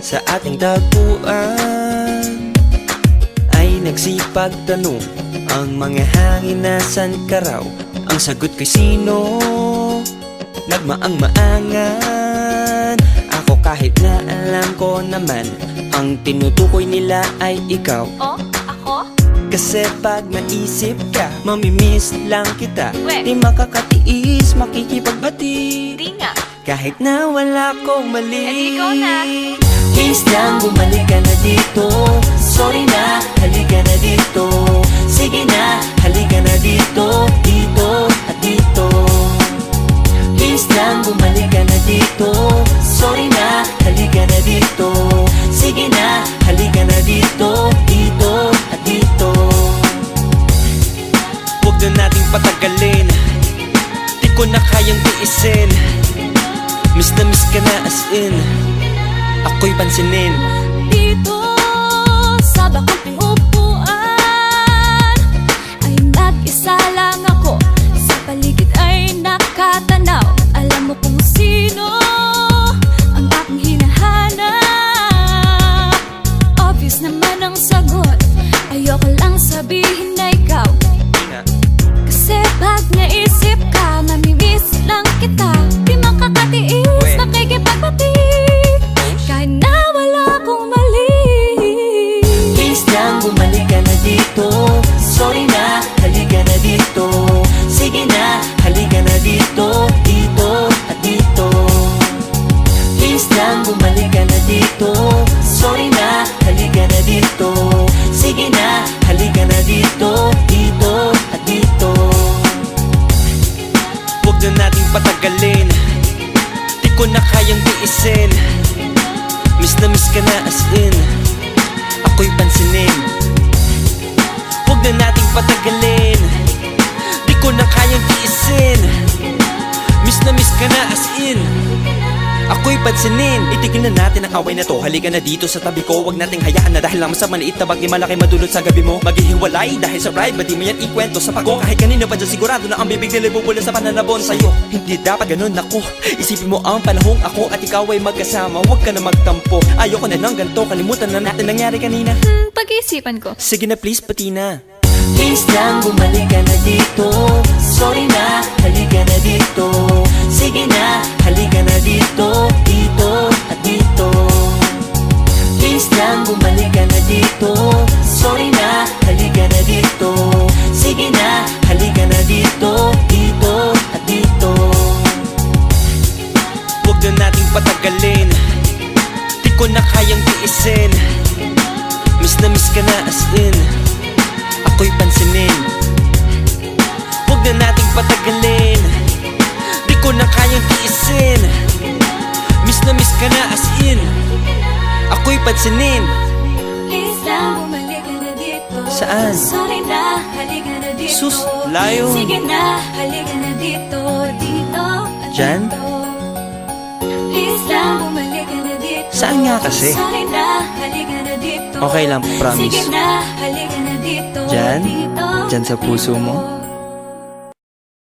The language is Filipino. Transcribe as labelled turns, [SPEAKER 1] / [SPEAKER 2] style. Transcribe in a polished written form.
[SPEAKER 1] sa ating tagpuan ay nagsipagtanong ang mga hangin, nasan ka raw? Ang sagot ko'y sino? Nagmaang-maangan ako kahit na alam ko naman ang tinutukoy nila ay ikaw.
[SPEAKER 2] Oh, ako?
[SPEAKER 1] Kasi pag naisip ka, mamimiss lang kita.
[SPEAKER 2] We.
[SPEAKER 1] Di makakatiis, makikipagbati.
[SPEAKER 2] Di nga.
[SPEAKER 1] Kahit na wala kong mali.
[SPEAKER 2] Eh, di ikaw na.
[SPEAKER 1] Please lang, bumalik ka na dito. Sorry na, halika na dito. Sige na, halika na dito. Dito at dito. Please lang, bumalik ka na dito. Sorry na, halika na dito. Sige na, halika na dito. Dito at dito. Huwag na nating patagalin, di ko na kayang tiisin. Miss na miss ka na as in, ako'y pansinin.
[SPEAKER 2] Dito sa bakong pinupuan ay nag-isa lang ako. Sa paligid ay nakatanaw. Alam mo kung sino ang aking hinahanap. Obvious naman ang sagot, ayoko lang sabihin na ikaw. Kasi pag naisip ka, mamimiss lang kita. Di makakatiis, makikipagbati kahit na wala akong mali.
[SPEAKER 1] Please lang, bumalik ka na dito. Sorry na, halika na dito. Sige na, halika na dito. Dito at dito. Please lang, bumalik ka na dito. Sorry na, halika na dito. Sige na, halika na dito. Dito at dito. Huwag na nating patagalin, di ko na kayang tiisin. Miss na miss ka na as in, ako'y pansinin. Huwag na nating patagalin, di ko na kayang tiisin. Miss na miss ka na as in, ako'y pansinin. Itigil na natin ang away na to, halika na dito sa tabi ko. Huwag nating hayaan na dahil lang sa maliit na bagay malaki madulot sa gabi mo. Maghihiwalay dahil sa pride, ba't di mo yan ikwento sa pako? Kahit kanina pa dyan sigurado na ang bibig nila bubula sa pananabon sa'yo. Hindi dapat ganun ako, isipin mo ang panahong ako at ikaw ay magkasama. Huwag ka na magtampo, ayoko na ng ganito. Kalimutan na natin nangyari kanina.
[SPEAKER 2] Pag-iisipan ko.
[SPEAKER 1] Sige na please, pati na. Please lang, bumalik ka na dito. Sorry na, halika na dito. Sige na, halika na dito. Dito at dito. Please lang, bumalik ka na dito. Sorry na, halika na dito. Sige na, halika na dito. Dito at dito. Huwag na nating patagalin, di ko na kayang tiisin. Miss na miss ka na as in, ako'y pansinin. Huwag na nating patagalin, di ko na kayang tiisin. Miss na miss ka na as in, ako'y pansinin.
[SPEAKER 2] Please lang, bumalik ka na dito.
[SPEAKER 1] Saan?
[SPEAKER 2] Sorry na, halika na dito.
[SPEAKER 1] Sus, layo.
[SPEAKER 2] Sige na, halika na dito. Dito at
[SPEAKER 1] Diyan?
[SPEAKER 2] dito. Please lang, bumalik ka na dito.
[SPEAKER 1] Saan nga kasi?
[SPEAKER 2] Sorry na, halika na dito.
[SPEAKER 1] Okay lang, promise.
[SPEAKER 2] Sige na, halika na dito.
[SPEAKER 1] Diyan?
[SPEAKER 2] Dito
[SPEAKER 1] Diyan sa
[SPEAKER 2] at
[SPEAKER 1] puso
[SPEAKER 2] dito.
[SPEAKER 1] mo?